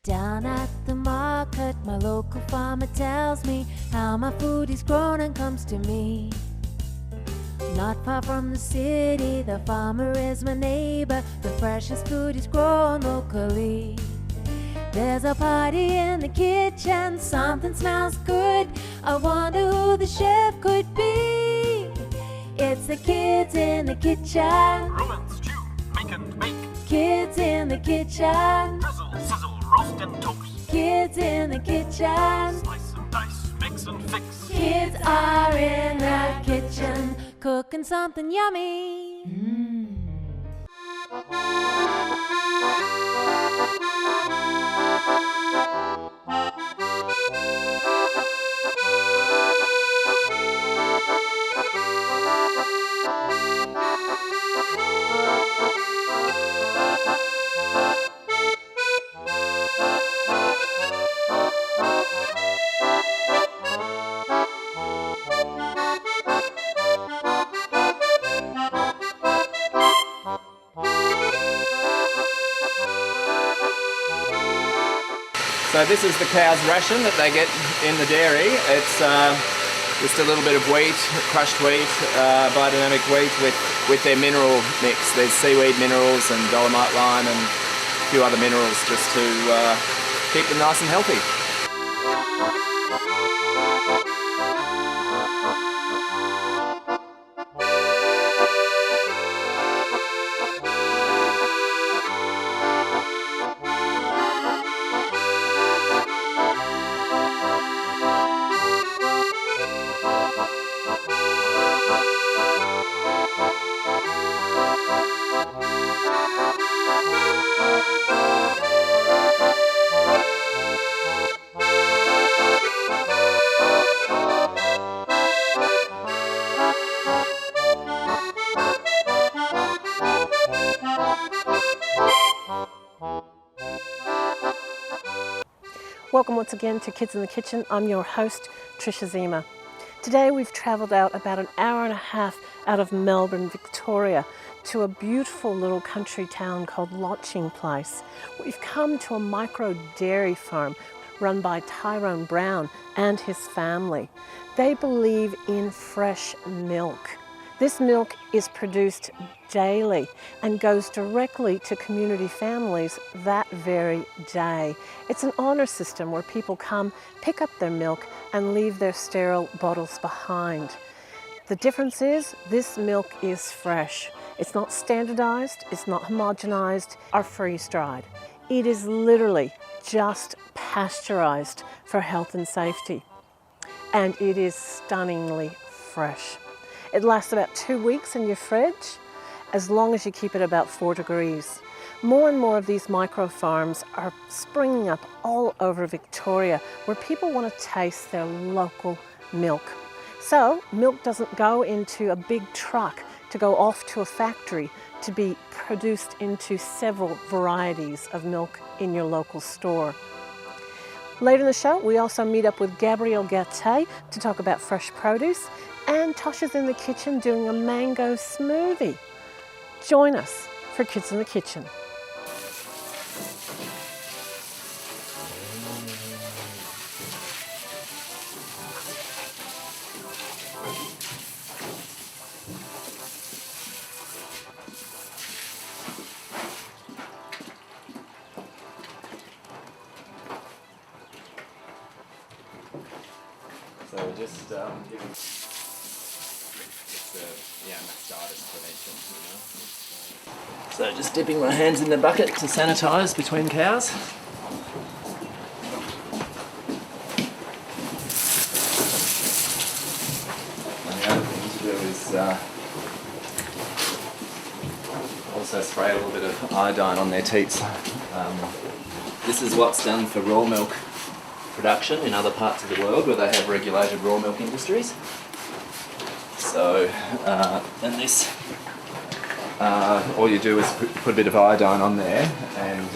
Down at the market, my local farmer tells me how my food is grown and comes to me. Not far from the city, the farmer is my neighbor. The freshest food is grown locally. There's a party in the kitchen, something smells good. I wonder who the chef could be. It's the kids in the kitchen. Roll and stew, make and bake. Kids in the kitchen. Drizzle, sizzle, roast and toast. Kids in the kitchen. Slice and dice, mix and fix. Kids are in the kitchen, cooking something yummy. So this is the cow's ration that they get in the dairy. It's just a little bit of wheat, crushed wheat, biodynamic wheat with their mineral mix. There's seaweed minerals and dolomite lime and a few other minerals just to keep them nice and healthy. Welcome once again to Kids in the Kitchen. I'm your host, Tricia Ziemer. Today we've travelled out about an hour and a half out of Melbourne, Victoria, to a beautiful little country town called Launching Place. We've come to a micro dairy farm run by Tyronne Browne and his family. They believe in fresh milk. This milk is produced daily and goes directly to community families that very day. It's an honour system where people come, pick up their milk and leave their sterile bottles behind. The difference is this milk is fresh. It's not standardised, it's not homogenised or freeze-dried. It is literally just pasteurised for health and safety. And it is stunningly fresh. It lasts about 2 weeks in your fridge, as long as you keep it about 4 degrees. More and more of these micro farms are springing up all over Victoria, where people want to taste their local milk. So milk doesn't go into a big truck to go off to a factory to be produced into several varieties of milk in your local store. Later in the show, we also meet up with Gabriel Gate to talk about fresh produce, and Tosh is in the kitchen doing a mango smoothie. Join us for Kids in the Kitchen. So we're just giving mastitis prevention, So just dipping my hands in the bucket to sanitise between cows. And the other thing to do is also spray a little bit of iodine on their teats. This is what's done for raw milk production in other parts of the world where they have regulated raw milk industries. So, and this, all you do is put a bit of iodine on there and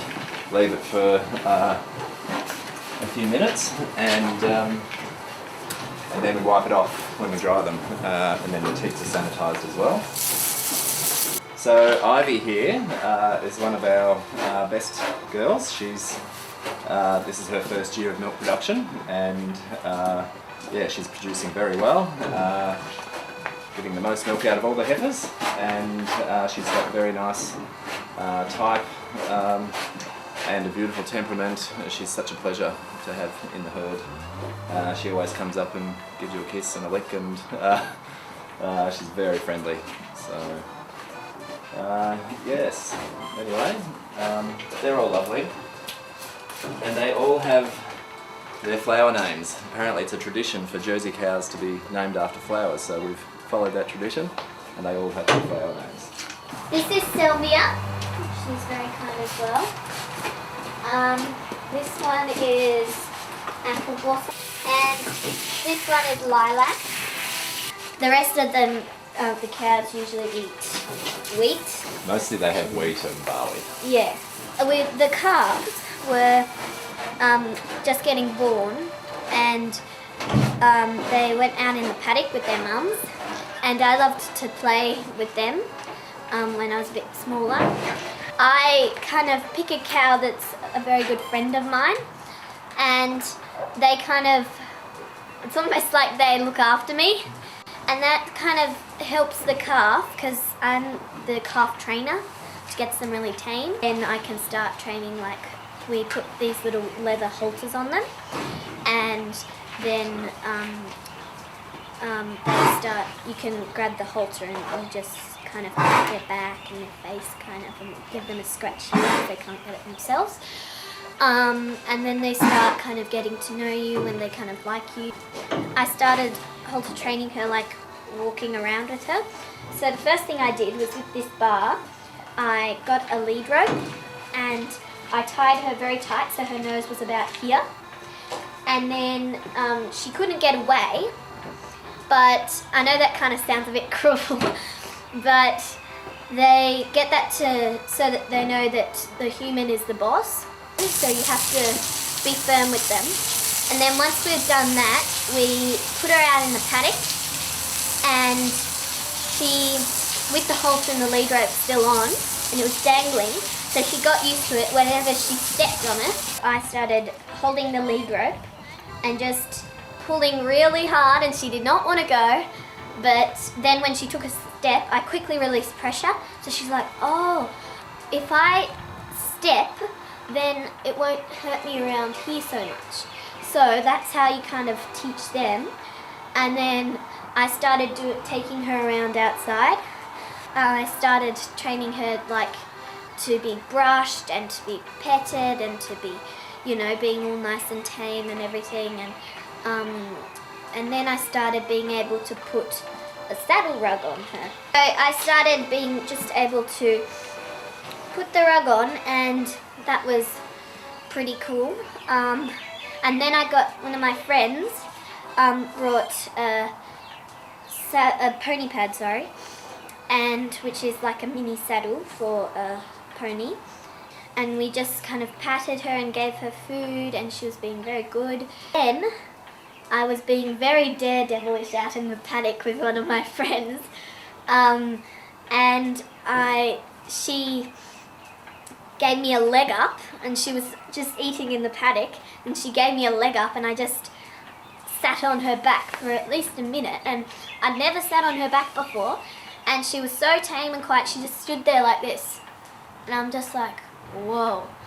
leave it for a few minutes, and then we wipe it off when we dry them, and then the teats are sanitised as well. So Ivy here is one of our best girls. She's this is her first year of milk production, and yeah, she's producing very well, getting the most milk out of all the heifers, and she's got a very nice type and a beautiful temperament. She's such a pleasure to have in the herd. She always comes up and gives you a kiss and a lick, and she's very friendly. So yes, anyway, they're all lovely, and they all have their flower names. Apparently it's a tradition for Jersey cows to be named after flowers, so we've followed that tradition, and they all have their flower names. This is Sylvia. She's very kind as well. This one is apple blossom, and this one is lilac. The rest of them, the cows usually eat wheat. Mostly they have wheat and barley. Yeah. The calves were just getting born, and they went out in the paddock with their mums, and I loved to play with them when I was a bit smaller. I kind of pick a cow that's a very good friend of mine, and they kind of, it's almost like they look after me, and that kind of helps the calf because I'm the calf trainer, which gets them really tame. Then I can start training, like we put these little leather halters on them, and then they start, you can grab the halter and you just kind of pat their back and their face kind of and give them a scratch here if they can't get it themselves. And then they start kind of getting to know you and they kind of like you. I started halter training her, like walking around with her. So the first thing I did was with this bar, I got a lead rope and I tied her very tight so her nose was about here. And then she couldn't get away, but I know that kind of sounds a bit cruel, but they get that so that they know that the human is the boss. So you have to be firm with them. And then once we've done that, we put her out in the paddock, and she, with the halter and the lead rope still on, and it was dangling, so she got used to it. Whenever she stepped on it, I started holding the lead rope and just pulling really hard, and she did not want to go. But then when she took a step, I quickly released pressure. So she's like, oh, if I step, then it won't hurt me around here so much. So that's how you kind of teach them. And then I started taking her around outside. I started training her like to be brushed and to be petted and to be, you know, being all nice and tame and everything. And then I started being able to put a saddle rug on her. So I started being just able to put the rug on, and that was pretty cool. And then I got one of my friends brought a pony pad, and which is like a mini saddle for a pony. And we just kind of patted her and gave her food, and she was being very good. Then I was being very daredevilish out in the paddock with one of my friends, and she gave me a leg up, and she was just eating in the paddock, and she gave me a leg up, and I just sat on her back for at least a minute, and I'd never sat on her back before, and she was so tame and quiet. She just stood there like this, and I'm just like, whoa.